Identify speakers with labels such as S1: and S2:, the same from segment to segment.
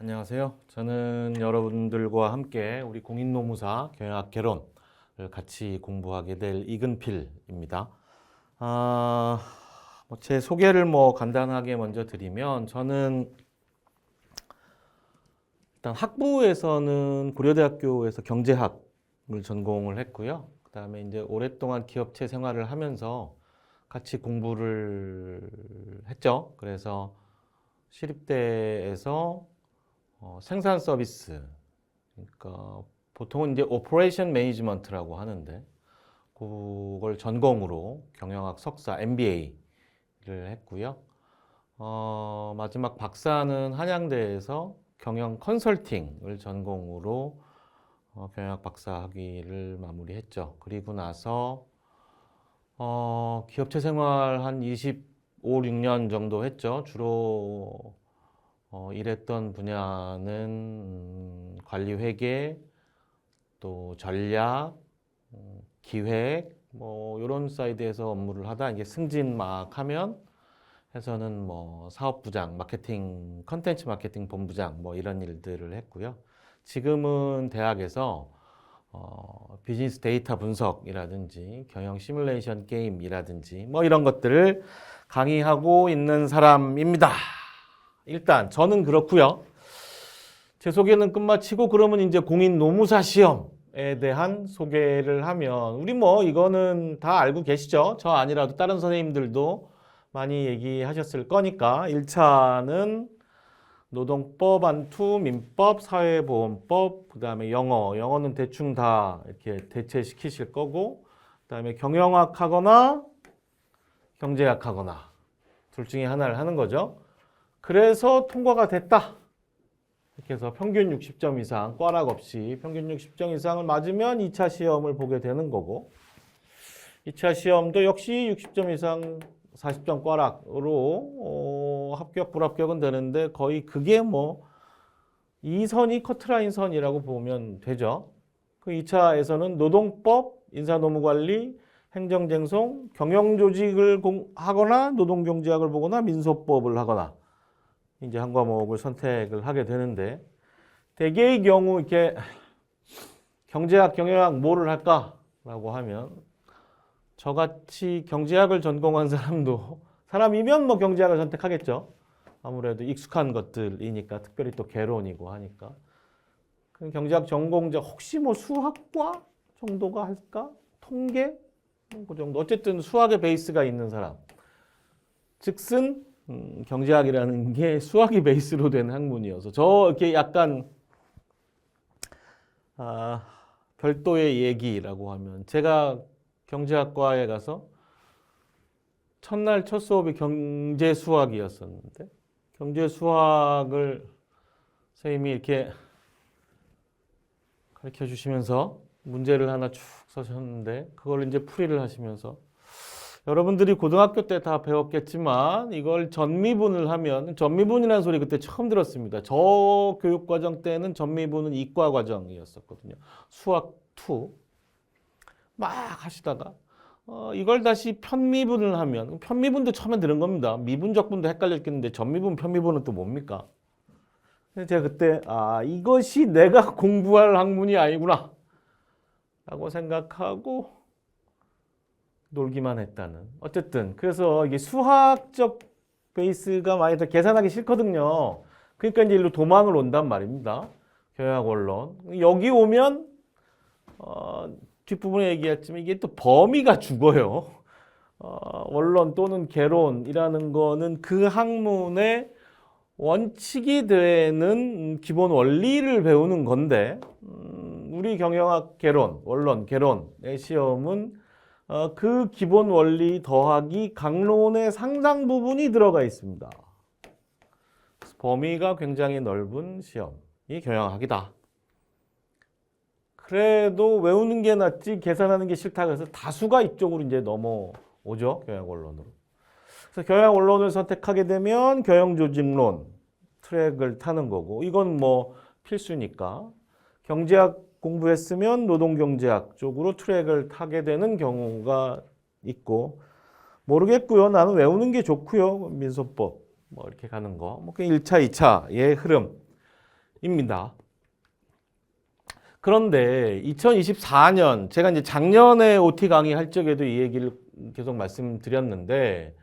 S1: 안녕하세요. 저는 여러분들과 함께 우리 공인노무사 경영학 개론을 같이 공부하게 될 이근필입니다. 제 소개를 간단하게 먼저 드리면 저는 일단 학부에서는 고려대학교에서 경제학을 전공을 했고요. 그다음에 이제 오랫동안 기업체 생활을 하면서 같이 공부를 했죠. 그래서 시립대에서 생산 서비스, 그러니까 보통은 이제 오퍼레이션 매니지먼트라고 하는데 그걸 전공으로 경영학 석사 MBA를 했고요. 마지막 박사는 한양대에서 경영 컨설팅을 전공으로 경영학 박사 학위를 마무리했죠. 그리고 나서 기업체 생활 한 25, 6년 정도 했죠. 주로 일했던 분야는 관리회계, 또 전략, 기획, 이런 사이드에서 업무를 하다 이제 승진 막 하면 해서는 사업부장, 마케팅, 컨텐츠 마케팅 본부장 이런 일들을 했고요. 지금은 대학에서 비즈니스 데이터 분석이라든지 경영 시뮬레이션 게임이라든지 이런 것들을 강의하고 있는 사람입니다. 일단 저는 그렇고요. 제 소개는 끝마치고 그러면 이제 공인 노무사 시험에 대한 소개를 하면 우리 이거는 다 알고 계시죠? 저 아니라도 다른 선생님들도 많이 얘기하셨을 거니까 1차는 노동법, 안투, 민법, 사회보험법, 그 다음에 영어는 대충 다 이렇게 대체시키실 거고, 그 다음에 경영학 하거나 경제학 하거나 둘 중에 하나를 하는 거죠. 그래서 통과가 됐다. 이렇게 해서 평균 60점 이상, 꽈락 없이 평균 60점 이상을 맞으면 2차 시험을 보게 되는 거고 2차 시험도 역시 60점 이상 40점 꽈락으로 합격, 불합격은 되는데 거의 그게 이 선이 커트라인 선이라고 보면 되죠. 그 2차에서는 노동법, 인사노무관리, 행정쟁송, 경영조직을 하거나 노동경제학을 보거나 민소법을 하거나 이제 한 과목을 선택을 하게 되는데 대개의 경우 이렇게 경제학, 경영학 뭐를 할까라고 하면 저같이 경제학을 전공한 사람이면 경제학을 선택하겠죠. 아무래도 익숙한 것들이니까 특별히 또 개론이고 하니까 경제학 전공자 혹시 수학과 정도가 할까? 통계? 그 정도. 어쨌든 수학의 베이스가 있는 사람. 즉슨 경제학이라는 게 수학이 베이스로 된 학문이어서 이렇게 약간 별도의 얘기라고 하면 제가 경제학과에 가서 첫날 첫 수업이 경제 수학이었었는데 경제 수학을 선생님이 이렇게 가르쳐 주시면서 문제를 하나 쭉 써셨는데 그걸 이제 풀이를 하시면서 여러분들이 고등학교 때 다 배웠겠지만 이걸 전미분을 하면 전미분이라는 소리 그때 처음 들었습니다. 저 교육과정 때는 전미분은 이과 과정이었었거든요. 수학 2 막 하시다가 이걸 다시 편미분을 하면 편미분도 처음에 들은 겁니다. 미분적분도 헷갈렸겠는데 전미분, 편미분은 또 뭡니까? 제가 그때 이것이 내가 공부할 학문이 아니구나 라고 생각하고 놀기만 했다는. 어쨌든 그래서 이게 수학적 베이스가 많이 더 계산하기 싫거든요. 그러니까 이제 일로 도망을 온단 말입니다. 경영학 원론. 여기 오면 뒷부분에 얘기했지만 이게 또 범위가 죽어요. 원론 또는 개론이라는 거는 그 학문의 원칙이 되는 기본 원리를 배우는 건데 우리 경영학 개론, 원론, 개론의 시험은 그 기본 원리 더하기 강론의 상당 부분이 들어가 있습니다. 범위가 굉장히 넓은 시험이 경영학이다. 그래도 외우는 게 낫지 계산하는 게 싫다 그래서 다수가 이쪽으로 이제 넘어오죠. 경영 원론으로. 그래서 경영 원론을 선택하게 되면 경영조직론 트랙을 타는 거고 이건 필수니까 경제학 공부했으면 노동경제학 쪽으로 트랙을 타게 되는 경우가 있고 모르겠고요. 나는 외우는 게 좋고요. 민소법 이렇게 가는 거. 그게 1차, 2차의 흐름. 입니다. 그런데 2024년 제가 이제 작년에 OT 강의 할 적에도 이 얘기를 계속 말씀드렸는데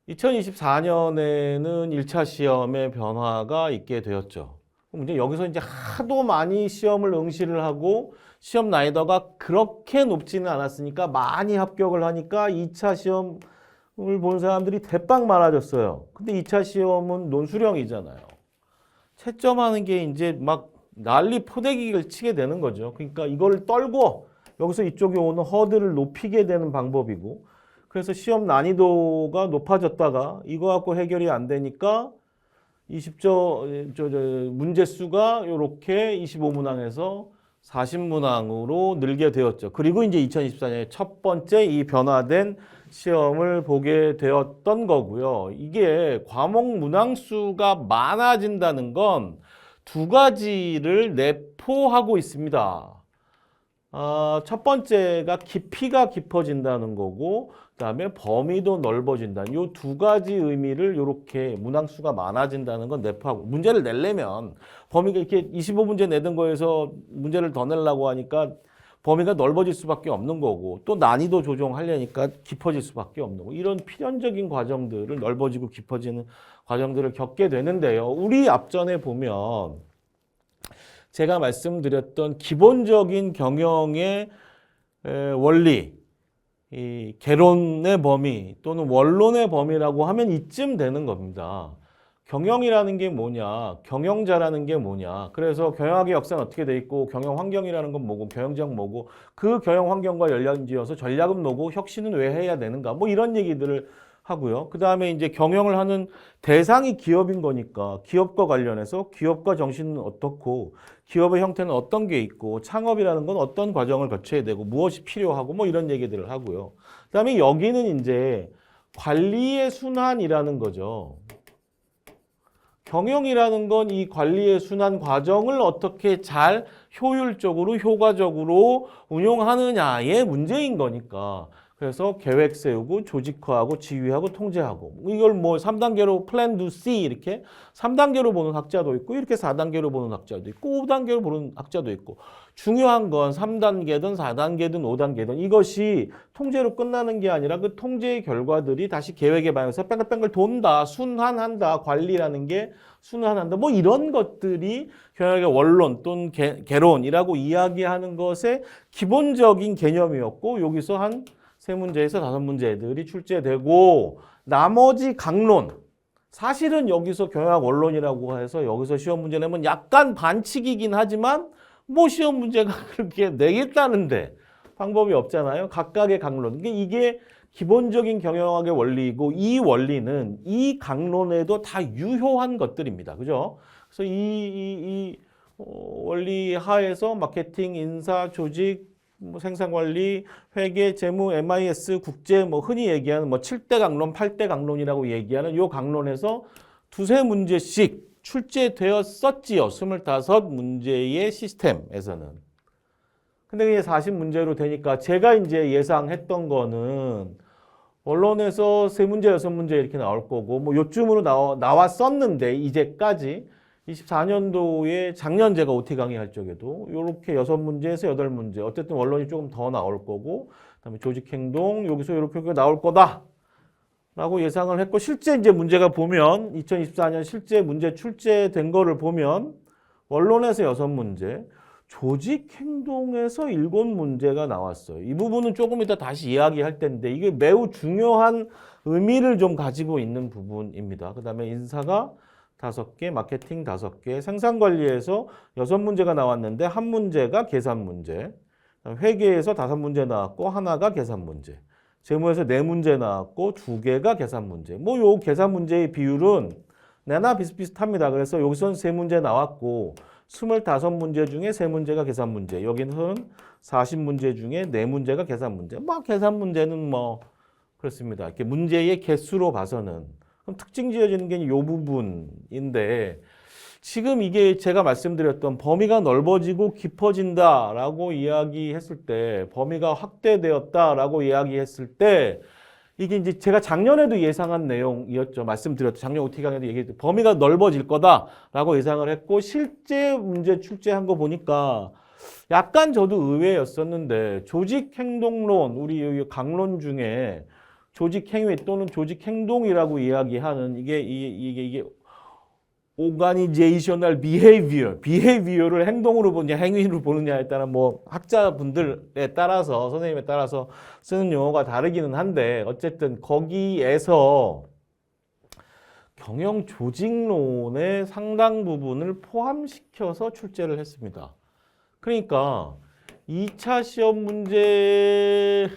S1: 2024년에는 1차 시험의 변화가 있게 되었죠. 이제 여기서 이제 하도 많이 시험을 응시를 하고 시험 난이도가 그렇게 높지는 않았으니까 많이 합격을 하니까 2차 시험을 본 사람들이 대빵 많아졌어요. 근데 2차 시험은 논술형이잖아요. 채점하는 게 이제 막 난리 포대기를 치게 되는 거죠. 그러니까 이걸 떨고 여기서 이쪽에 오는 허들을 높이게 되는 방법이고, 그래서 시험 난이도가 높아졌다가 이거 갖고 해결이 안 되니까 문제 수가 이렇게 25문항에서 40문항으로 늘게 되었죠. 그리고 이제 2024년에 첫 번째 이 변화된 시험을 보게 되었던 거고요. 이게 과목 문항 수가 많아진다는 건 두 가지를 내포하고 있습니다. 첫 번째가 깊이가 깊어진다는 거고, 그다음에 범위도 넓어진다. 이 두 가지 의미를 이렇게 문항수가 많아진다는 건 내포하고, 문제를 내려면 범위가 이렇게 25문제 내던 거에서 문제를 더 내려고 하니까 범위가 넓어질 수밖에 없는 거고, 또 난이도 조정하려니까 깊어질 수밖에 없는 거고, 이런 필연적인 과정들을 넓어지고 깊어지는 과정들을 겪게 되는데요. 우리 앞전에 보면 제가 말씀드렸던 기본적인 경영의 원리, 이 개론의 범위 또는 원론의 범위라고 하면 이쯤 되는 겁니다. 경영이라는 게 뭐냐, 경영자라는 게 뭐냐, 그래서 경영학의 역사는 어떻게 돼 있고, 경영 환경이라는 건 뭐고, 경영적 뭐고, 그 경영 환경과 연관지어서 전략은 뭐고, 혁신은 왜 해야 되는가, 뭐 이런 얘기들을 하고요. 그 다음에 이제 경영을 하는 대상이 기업인 거니까 기업과 관련해서 기업과 정신은 어떻고, 기업의 형태는 어떤 게 있고, 창업이라는 건 어떤 과정을 거쳐야 되고, 무엇이 필요하고, 뭐 이런 얘기들을 하고요. 그 다음에 여기는 이제 관리의 순환이라는 거죠. 경영이라는 건 이 관리의 순환 과정을 어떻게 잘 효율적으로 효과적으로 운용하느냐의 문제인 거니까, 그래서 계획 세우고 조직화하고 지휘하고 통제하고, 이걸 뭐 3단계로 플랜 두 C 이렇게 3단계로 보는 학자도 있고, 이렇게 4단계로 보는 학자도 있고, 5단계로 보는 학자도 있고, 중요한 건 3단계든 4단계든 5단계든 이것이 통제로 끝나는 게 아니라 그 통제의 결과들이 다시 계획에 반영해서 뺑글뺑글 돈다, 순환한다, 관리라는 게 순환한다, 뭐 이런 것들이 경영의 원론 또는 개론이라고 이야기하는 것의 기본적인 개념이었고, 여기서 한 3문제에서 5문제들이 출제되고, 나머지 강론, 사실은 여기서 경영학 원론이라고 해서 여기서 시험 문제 내면 약간 반칙이긴 하지만 뭐 시험 문제가 그렇게 내겠다는데 방법이 없잖아요. 각각의 강론. 이게 기본적인 경영학의 원리이고, 이 원리는 이 강론에도 다 유효한 것들입니다. 그죠? 그래서 이 원리 하에서 마케팅, 인사, 조직, 뭐 생산관리, 회계, 재무, MIS, 국제, 뭐 흔히 얘기하는 뭐 7대 강론, 8대 강론이라고 얘기하는 요 강론에서 두세 문제씩 출제되었었지요. 25문제의 시스템에서는. 근데 그게 40문제로 되니까 제가 이제 예상했던 거는 언론에서 3문제, 6문제 이렇게 나올 거고, 뭐 요쯤으로 나왔었는데, 이제까지 24년도에 작년 제가 OT 강의할 적에도 이렇게 6문제에서 8문제, 어쨌든 원론이 조금 더 나올 거고, 그다음에 조직행동 여기서 이렇게 나올 거다 라고 예상을 했고, 실제 이제 문제가 보면 2024년 실제 문제 출제된 거를 보면 원론에서 6문제, 조직행동에서 7문제가 나왔어요. 이 부분은 조금 이따 다시 이야기할 텐데 이게 매우 중요한 의미를 좀 가지고 있는 부분입니다. 그 다음에 인사가 5개, 마케팅 5개, 생산관리에서 6문제가 나왔는데 1문제가 계산문제, 회계에서 5문제 나왔고 하나가 계산문제, 재무에서 4문제 나왔고 2개가 계산문제. 뭐 요 계산문제의 비율은 내나 비슷비슷합니다. 그래서 여기서는 3문제 나왔고 25문제 중에 3문제가 계산문제, 여기는 40문제 중에 4문제가 계산문제. 뭐 계산문제는 뭐 그렇습니다. 이렇게 문제의 개수로 봐서는. 그럼 특징 지어지는 게 이 부분인데, 지금 이게 제가 말씀드렸던 범위가 넓어지고 깊어진다라고 이야기했을 때, 범위가 확대되었다라고 이야기했을 때, 이게 이제 제가 작년에도 예상한 내용이었죠. 말씀드렸죠. 작년 OT 강의도 얘기했죠. 범위가 넓어질 거다라고 예상을 했고 실제 문제 출제한 거 보니까 약간 저도 의외였었는데 조직행동론, 우리 여기 강론 중에 조직행위 또는 조직행동이라고 이야기하는 이게 organizational behavior를 행동으로 보느냐 행위로 보느냐에 따라 뭐 학자분들에 따라서 선생님에 따라서 쓰는 용어가 다르기는 한데 어쨌든 거기에서 경영 조직론의 상당 부분을 포함시켜서 출제를 했습니다. 그러니까 2차 시험 문제의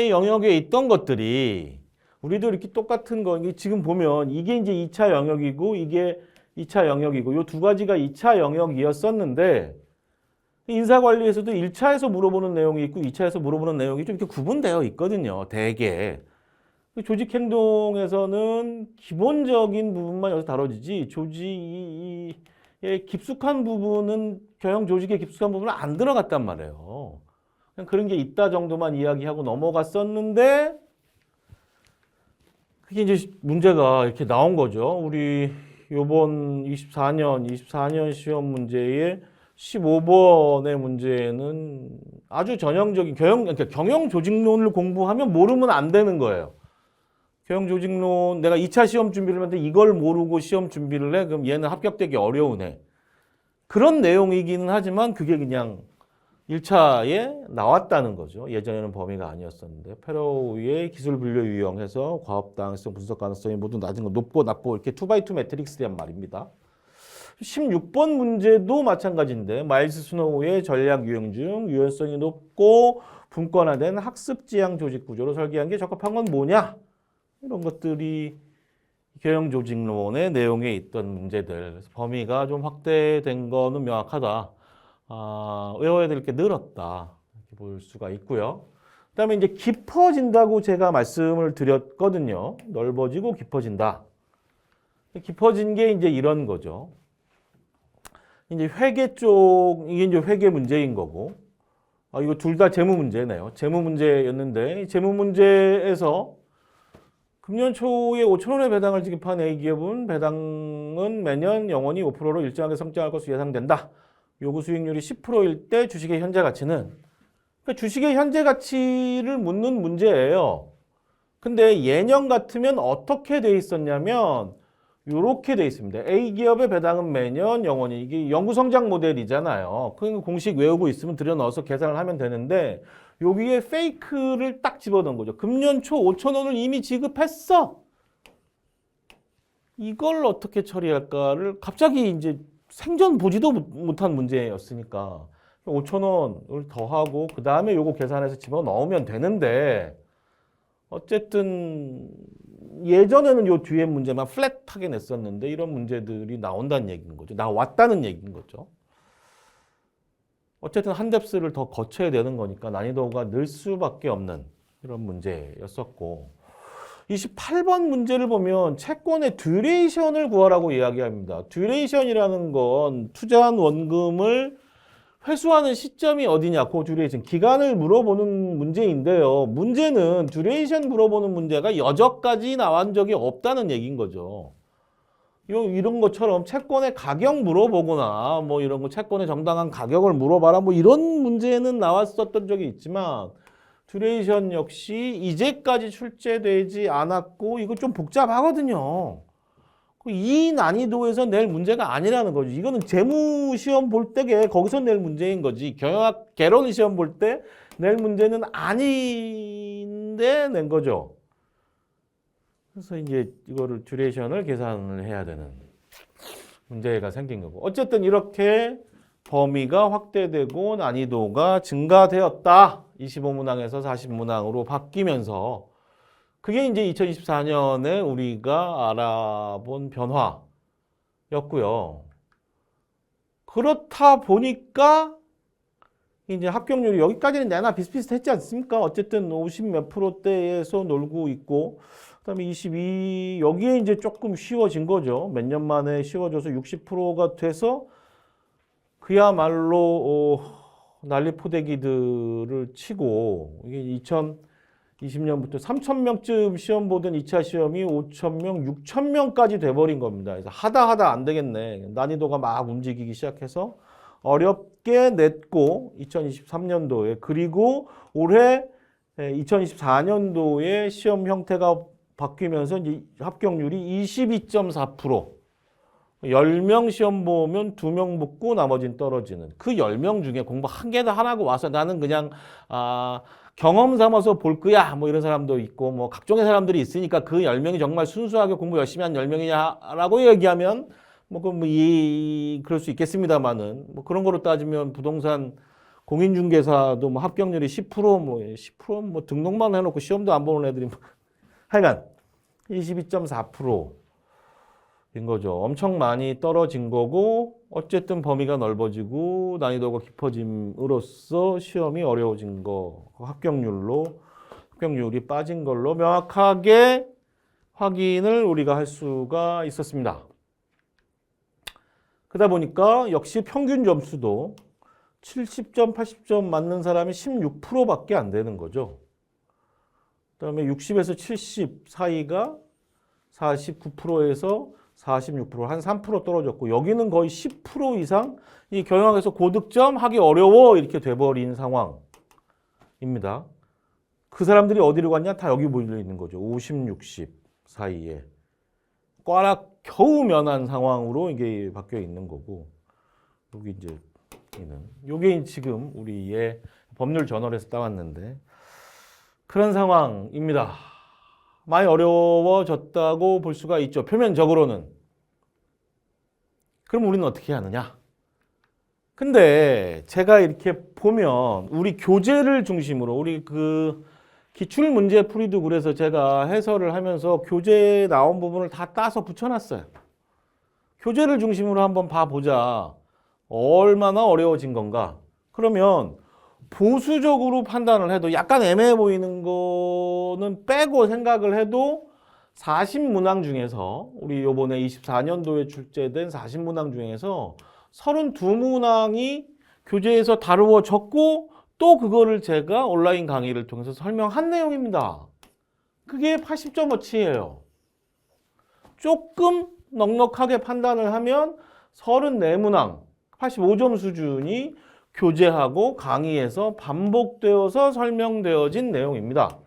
S1: 영역에 있던 것들이 우리도 이렇게 똑같은 거, 지금 보면 이게 이제 2차 영역이고 이게 2차 영역이고 이 두 가지가 2차 영역이었었는데 인사관리에서도 1차에서 물어보는 내용이 있고 2차에서 물어보는 내용이 좀 이렇게 구분되어 있거든요. 대개. 조직행동에서는 기본적인 부분만 여기서 다뤄지지 조직의 깊숙한 부분은 경영 조직의 깊숙한 부분은 안 들어갔단 말이에요. 그냥 그런 게 있다 정도만 이야기하고 넘어갔었는데 그게 이제 문제가 이렇게 나온 거죠. 우리 요번 24년 시험 문제의 15번의 문제는 아주 전형적인 그러니까 경영 조직론을 공부하면 모르면 안 되는 거예요. 경영 조직론 내가 2차 시험 준비를 하는데 이걸 모르고 시험 준비를 해? 그럼 얘는 합격되기 어려우네. 그런 내용이기는 하지만 그게 그냥 1차에 나왔다는 거죠. 예전에는 범위가 아니었었는데 페로우의 기술 분류 유형에서 과업 다양성 분석 가능성이 모두 낮은 거 높고 낮고 이렇게 2x2 매트릭스란 말입니다. 16번 문제도 마찬가지인데 마일스 스노우의 전략 유형 중 유연성이 높고 분권화된 학습 지향 조직 구조로 설계한 게 적합한 건 뭐냐? 이런 것들이 경영 조직론의 내용에 있던 문제들. 그래서 범위가 좀 확대된 거는 명확하다. 외워야 될 게 늘었다. 이렇게 볼 수가 있고요. 그다음에 이제 깊어진다고 제가 말씀을 드렸거든요. 넓어지고 깊어진다. 깊어진 게 이제 이런 거죠. 이제 회계 쪽, 이게 이제 회계 문제인 거고. 이거 둘 다 재무 문제네요. 재무 문제였는데, 재무 문제에서 금년 초에 5,000원의 배당을 지급한 A기업은 배당은 매년 영원히 5%로 일정하게 성장할 것으로 예상된다. 요구 수익률이 10%일 때 주식의 현재 가치는 그러니까 주식의 현재 가치를 묻는 문제예요. 근데 예년 같으면 어떻게 돼 있었냐면 요렇게 돼 있습니다. A기업의 배당은 매년 영원히 이게 영구성장 모델이잖아요. 그러니까 공식 외우고 있으면 들여 넣어서 계산을 하면 되는데 여기에 페이크를 딱 집어넣은 거죠. 금년 초 5,000원을 이미 지급했어. 이걸 어떻게 처리할까를 갑자기 이제 생전 보지도 못한 문제였으니까 5,000원을 더하고 그 다음에 요거 계산해서 집어넣으면 되는데 어쨌든 예전에는 요 뒤에 문제만 플랫하게 냈었는데 이런 문제들이 나온다는 얘기인 거죠. 나왔다는 얘기인 거죠. 어쨌든 한 뎁스를 더 거쳐야 되는 거니까 난이도가 늘 수밖에 없는 이런 문제였었고 28번 문제를 보면 채권의 듀레이션을 구하라고 이야기합니다. 듀레이션이라는 건 투자한 원금을 회수하는 시점이 어디냐, 그 듀레이션, 기간을 물어보는 문제인데요. 문제는 듀레이션 물어보는 문제가 여전까지 나온 적이 없다는 얘기인 거죠. 이런 것처럼 채권의 가격 물어보거나 뭐 이런 거 채권의 정당한 가격을 물어봐라 뭐 이런 문제는 나왔었던 적이 있지만 듀레이션 역시 이제까지 출제되지 않았고 이거 좀 복잡하거든요. 이 난이도에서 낼 문제가 아니라는 거죠. 이거는 재무 시험 볼 때 거기서 낼 문제인 거지. 경영학 개론 시험 볼 때 낼 문제는 아닌데 낸 거죠. 그래서 이제 이거를 듀레이션을 계산을 해야 되는 문제가 생긴 거고. 어쨌든 이렇게 범위가 확대되고 난이도가 증가되었다. 25문항에서 40문항으로 바뀌면서 그게 이제 2024년에 우리가 알아본 변화였고요. 그렇다 보니까 이제 합격률이 여기까지는 내나 비슷비슷했지 않습니까? 어쨌든 50 몇 %대에서 놀고 있고 그다음에 22 여기에 이제 조금 쉬워진 거죠. 몇 년 만에 쉬워져서 60%가 돼서 그야말로 난리 포대기들을 치고 이게 20년부터 3,000명쯤 시험 보던 2차 시험이 5,000명, 6,000명까지 돼버린 겁니다. 그래서 하다 안 되겠네. 난이도가 막 움직이기 시작해서 어렵게 냈고 2023년도에 그리고 올해 2024년도에 시험 형태가 바뀌면서 이제 합격률이 22.4%. 10명 시험 보면 2명 붙고 나머지는 떨어지는 그 10명 중에 공부 한 개도 안 하고 와서 나는 그냥 경험 삼아서 볼 거야 뭐 이런 사람도 있고 뭐 각종의 사람들이 있으니까 그 10명이 정말 순수하게 공부 열심히 한 10명이냐라고 얘기하면 뭐 그럴 수 있겠습니다만은 뭐 그런 거로 따지면 부동산 공인중개사도 뭐 합격률이 10%뭐 등록만 해놓고 시험도 안 보는 애들이 하여간 22.4%인 거죠. 엄청 많이 떨어진 거고 어쨌든 범위가 넓어지고 난이도가 깊어짐으로써 시험이 어려워진 거 합격률이 빠진 걸로 명확하게 확인을 우리가 할 수가 있었습니다. 그러다 보니까 역시 평균 점수도 70점, 80점 맞는 사람이 16%밖에 안 되는 거죠. 그다음에 60에서 70 사이가 49%에서 46%, 한 3% 떨어졌고 여기는 거의 10% 이상 이 경영학에서 고득점 하기 어려워 이렇게 돼버린 상황입니다. 그 사람들이 어디로 갔냐? 다 여기 몰려 있는 거죠. 50, 60 사이에. 꽈락 겨우 면한 상황으로 이게 바뀌어 있는 거고 여기 이제 요게 지금 우리의 법률 저널에서 따왔는데 그런 상황입니다. 많이 어려워졌다고 볼 수가 있죠. 표면적으로는. 그럼 우리는 어떻게 하느냐? 근데 제가 이렇게 보면 우리 교재를 중심으로 우리 그 기출문제 풀이도 그래서 제가 해설을 하면서 교재에 나온 부분을 다 따서 붙여놨어요. 교재를 중심으로 한번 봐보자. 얼마나 어려워진 건가? 그러면 보수적으로 판단을 해도 약간 애매해 보이는 거는 빼고 생각을 해도 40문항 중에서 우리 요번에 24년도에 출제된 40문항 중에서 32문항이 교재에서 다루어졌고 또 그거를 제가 온라인 강의를 통해서 설명한 내용입니다. 그게 80.5치예요. 조금 넉넉하게 판단을 하면 34문항 85점 수준이 교재하고 강의에서 반복되어서 설명되어진 내용입니다.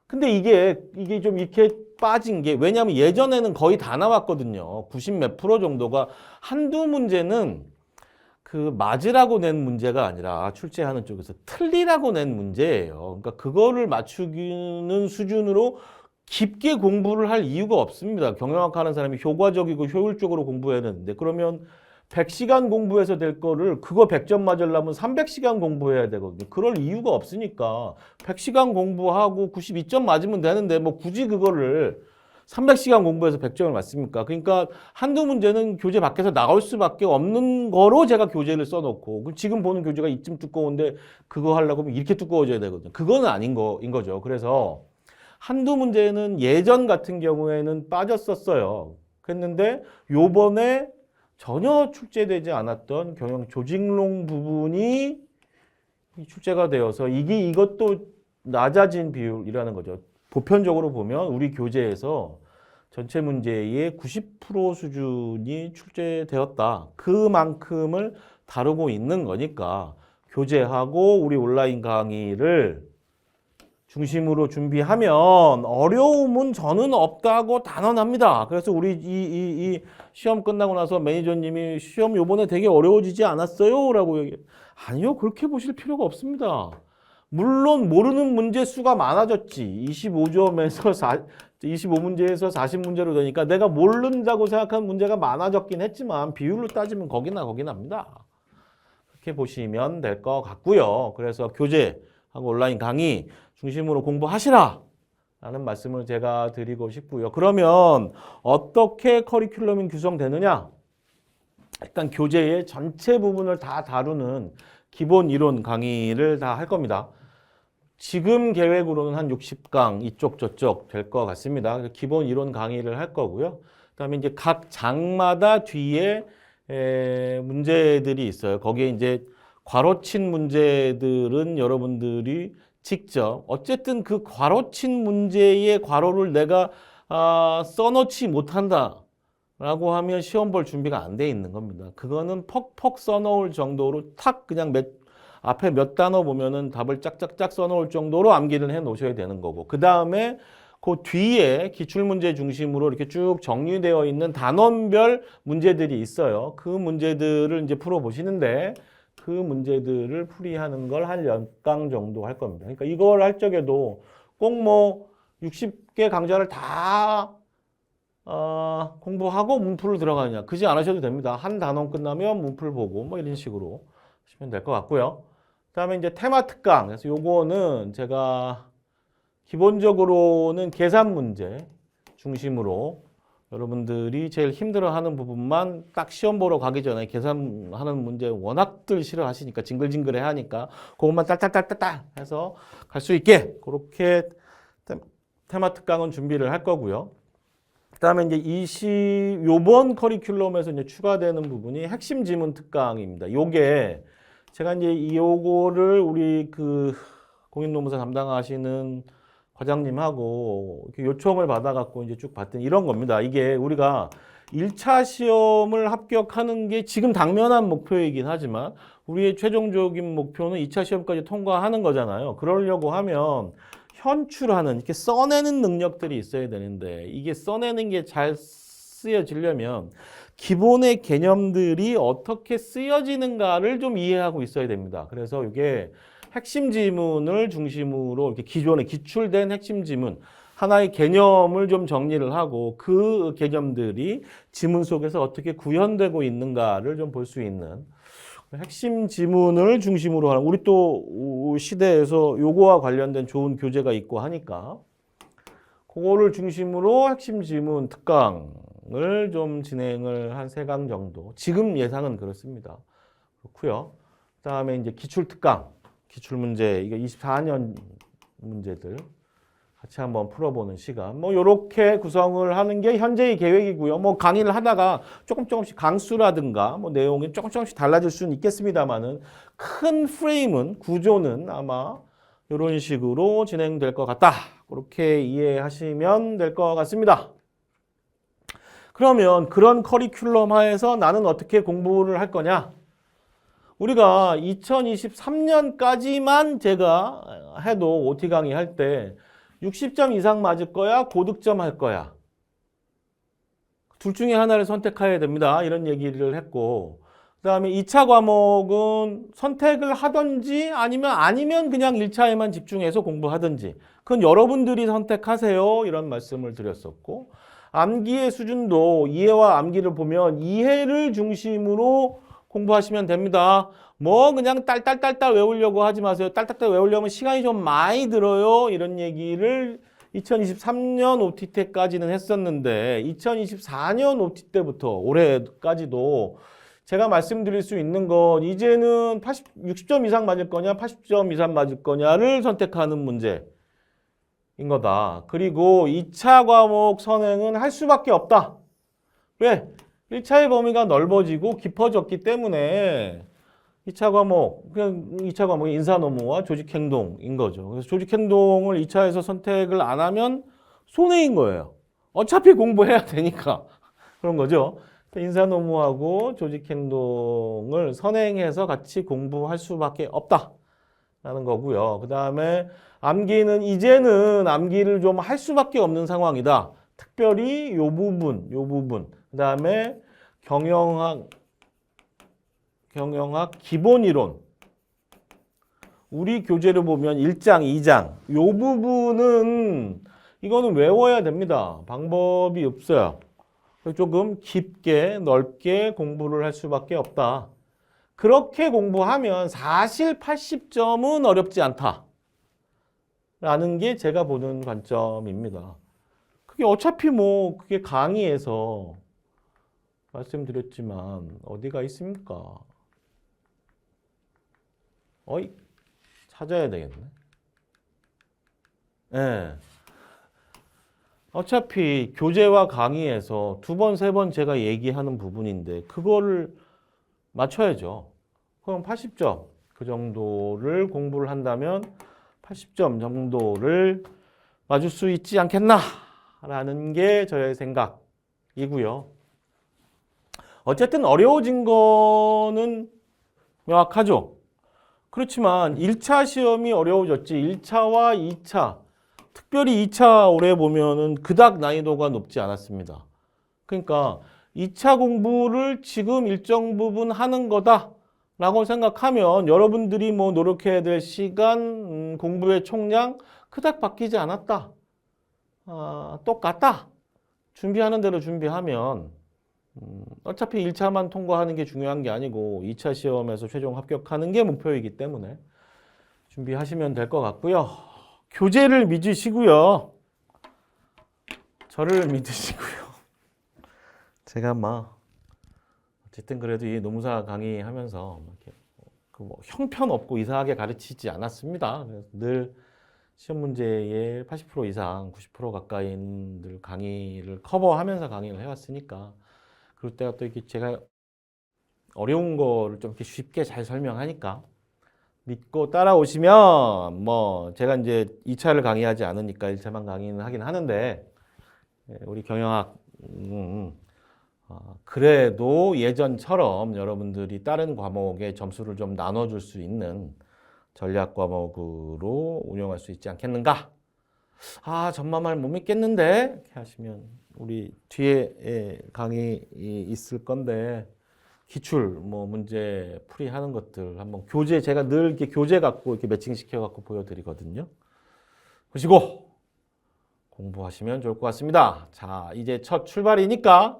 S1: 근데 이게 좀 이렇게 빠진 게 왜냐하면 예전에는 거의 다 나왔거든요. 90 몇 프로 정도가 한두 문제는 그 맞으라고 낸 문제가 아니라 출제하는 쪽에서 틀리라고 낸 문제예요. 그러니까 그거를 맞추기는 수준으로 깊게 공부를 할 이유가 없습니다. 경영학 하는 사람이 효과적이고 효율적으로 공부해야 되는데 그러면 100시간 공부해서 될 거를 그거 100점 맞으려면 300시간 공부해야 되거든요. 그럴 이유가 없으니까 100시간 공부하고 92점 맞으면 되는데 뭐 굳이 그거를 300시간 공부해서 100점을 맞습니까? 그러니까 한두 문제는 교재 밖에서 나올 수밖에 없는 거로 제가 교재를 써놓고 지금 보는 교재가 이쯤 두꺼운데 그거 하려고 하면 이렇게 두꺼워져야 되거든요. 그거는 아닌 거죠. 그래서 한두 문제는 예전 같은 경우에는 빠졌었어요. 그랬는데 요번에 전혀 출제되지 않았던 경영 조직론 부분이 출제가 되어서 이것도 낮아진 비율이라는 거죠. 보편적으로 보면 우리 교재에서 전체 문제의 90% 수준이 출제되었다. 그만큼을 다루고 있는 거니까 교재하고 우리 온라인 강의를 중심으로 준비하면 어려움은 저는 없다고 단언합니다. 그래서 우리 이 시험 끝나고 나서 매니저님이 시험 요번에 되게 어려워지지 않았어요? 라고 얘기해요. 아니요, 그렇게 보실 필요가 없습니다. 물론 모르는 문제 수가 많아졌지. 25문제에서 40문제로 되니까 내가 모른다고 생각하는 문제가 많아졌긴 했지만 비율로 따지면 거긴 합니다. 그렇게 보시면 될 것 같고요. 그래서 교재하고 온라인 강의 중심으로 공부하시라 라는 말씀을 제가 드리고 싶고요. 그러면 어떻게 커리큘럼이 구성되느냐? 일단 교재의 전체 부분을 다 다루는 기본 이론 강의를 다 할 겁니다. 지금 계획으로는 한 60강 이쪽 저쪽 될 것 같습니다. 기본 이론 강의를 할 거고요. 그다음에 이제 각 장마다 뒤에 문제들이 있어요. 거기에 이제 괄호친 문제들은 여러분들이 직접 어쨌든 그 괄호친 문제의 괄호를 내가 써놓지 못한다 라고 하면 시험 볼 준비가 안 돼 있는 겁니다. 그거는 퍽퍽 써놓을 정도로 탁 그냥 앞에 몇 단어 보면은 답을 짝짝짝 써놓을 정도로 암기를 해 놓으셔야 되는 거고, 그 다음에 그 뒤에 기출문제 중심으로 이렇게 쭉 정리되어 있는 단원별 문제들이 있어요. 그 문제들을 이제 풀어보시는데, 그 문제들을 풀이하는 걸 한 10강 정도 할 겁니다. 그러니까 이걸 할 적에도 꼭 뭐 60개 강좌를 다 공부하고 문풀을 들어가느냐, 그지 않으셔도 됩니다. 한 단원 끝나면 문풀 보고 뭐 이런 식으로 하시면 될 것 같고요. 그다음에 이제 테마 특강. 그래서 요거는 제가 기본적으로는 계산 문제 중심으로 여러분들이 제일 힘들어하는 부분만 딱 시험 보러 가기 전에 계산하는 문제 워낙들 싫어하시니까 징글징글해 하니까 그것만 딸딸딸딸 해서 갈 수 있게 그렇게 테마 특강은 준비를 할 거고요. 그다음에 이제 요번 커리큘럼에서 이제 추가되는 부분이 핵심 지문 특강입니다. 요게 제가 이제 요거를 우리 그 공인노무사 담당하시는 과장님하고 이렇게 요청을 받아갖고 이제 쭉 봤더니 이런 겁니다. 이게 우리가 1차 시험을 합격하는 게 지금 당면한 목표이긴 하지만 우리의 최종적인 목표는 2차 시험까지 통과하는 거잖아요. 그러려고 하면 현출하는, 이렇게 써내는 능력들이 있어야 되는데, 이게 써내는 게 잘 쓰여지려면 기본의 개념들이 어떻게 쓰여지는가를 좀 이해하고 있어야 됩니다. 그래서 이게 핵심 지문을 중심으로 이렇게 기존에 기출된 핵심 지문, 하나의 개념을 좀 정리를 하고 그 개념들이 지문 속에서 어떻게 구현되고 있는가를 좀 볼 수 있는 핵심 지문을 중심으로 하는, 우리 또 시대에서 요거와 관련된 좋은 교재가 있고 하니까 그거를 중심으로 핵심 지문 특강을 좀 진행을 한 3강 정도, 지금 예상은 그렇습니다. 그렇고요. 그다음에 이제 기출 특강, 기출 문제, 이게 24년 문제들 같이 한번 풀어보는 시간, 뭐 요렇게 구성을 하는 게 현재의 계획이고요. 뭐 강의를 하다가 조금씩 강수라든가 뭐 내용이 조금씩 달라질 수는 있겠습니다만은 큰 프레임은, 구조는 아마 이런 식으로 진행될 것 같다. 그렇게 이해하시면 될 것 같습니다. 그러면 그런 커리큘럼 하에서 나는 어떻게 공부를 할 거냐? 우리가 2023년까지만 제가 해도 OT 강의 할 때 60점 이상 맞을 거야? 고득점 할 거야? 둘 중에 하나를 선택해야 됩니다. 이런 얘기를 했고, 그 다음에 2차 과목은 선택을 하든지 아니면 그냥 1차에만 집중해서 공부하든지, 그건 여러분들이 선택하세요. 이런 말씀을 드렸었고, 암기의 수준도 이해와 암기를 보면 이해를 중심으로 공부하시면 됩니다. 뭐 그냥 딸딸딸딸 외우려고 하지 마세요. 딸딸딸 외우려면 시간이 좀 많이 들어요. 이런 얘기를 2023년 OT 때까지는 했었는데 2024년 OT 때부터 올해까지도 제가 말씀드릴 수 있는 건 이제는 60점 이상 맞을 거냐 80점 이상 맞을 거냐를 선택하는 문제인 거다. 그리고 2차 과목 선행은 할 수밖에 없다. 왜? 1차의 범위가 넓어지고 깊어졌기 때문에 2차 과목, 그냥 2차 과목이 인사노무와 조직행동인 거죠. 그래서 조직행동을 2차에서 선택을 안 하면 손해인 거예요. 어차피 공부해야 되니까. 그런 거죠. 인사노무하고 조직행동을 선행해서 같이 공부할 수밖에 없다라는 거고요. 그 다음에 암기는 이제는 암기를 좀 할 수밖에 없는 상황이다. 특별히 요 부분. 그 다음에 경영학 기본이론. 우리 교재를 보면 1장, 2장. 요 부분은 이거는 외워야 됩니다. 방법이 없어요. 조금 깊게, 넓게 공부를 할 수밖에 없다. 그렇게 공부하면 사실 80점은 어렵지 않다. 라는 게 제가 보는 관점입니다. 그게 어차피 뭐 그게 강의에서 말씀드렸지만 어디가 있습니까? 찾아야 되겠네. 네. 어차피 교재와 강의에서 2번, 3번 제가 얘기하는 부분인데 그거를 맞춰야죠. 그럼 80점 그 정도를 공부를 한다면 80점 정도를 맞을 수 있지 않겠나라는 게 저의 생각이고요. 어쨌든 어려워진 거는 명확하죠. 그렇지만 1차 시험이 어려워졌지 1차와 2차, 특별히 2차 올해 보면은 그닥 난이도가 높지 않았습니다. 그러니까 2차 공부를 지금 일정 부분 하는 거다라고 생각하면 여러분들이 뭐 노력해야 될 시간, 공부의 총량 그닥 바뀌지 않았다. 똑같다. 준비하는 대로 준비하면 어차피 1차만 통과하는 게 중요한 게 아니고 2차 시험에서 최종 합격하는 게 목표이기 때문에 준비하시면 될 것 같고요. 교재를 믿으시고요. 저를 믿으시고요. 제가 어쨌든 그래도 이 노무사 강의하면서 뭐 형편없고 이상하게 가르치지 않았습니다. 그래서 늘 시험 문제의 80% 이상, 90% 가까이들 강의를 커버하면서 강의를 해왔으니까 그럴 때가 또 이렇게 제가 어려운 거를 좀 이렇게 쉽게 잘 설명하니까 믿고 따라오시면 뭐 제가 이제 2차를 강의하지 않으니까 1차만 강의는 하긴 하는데 우리 경영학 그래도 예전처럼 여러분들이 다른 과목에 점수를 좀 나눠줄 수 있는 전략 과목으로 운영할 수 있지 않겠는가? 전마말 못 믿겠는데? 이렇게 하시면 우리 뒤에 강의 있을 건데 기출 뭐 문제 풀이하는 것들 한번 교재 제가 늘 이렇게 교재 갖고 이렇게 매칭시켜 갖고 보여드리거든요. 보시고 공부하시면 좋을 것 같습니다. 자, 이제 첫 출발이니까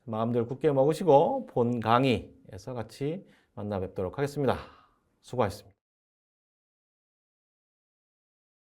S1: 마음들 굳게 먹으시고 본 강의에서 같이 만나 뵙도록 하겠습니다. 수고하셨습니다.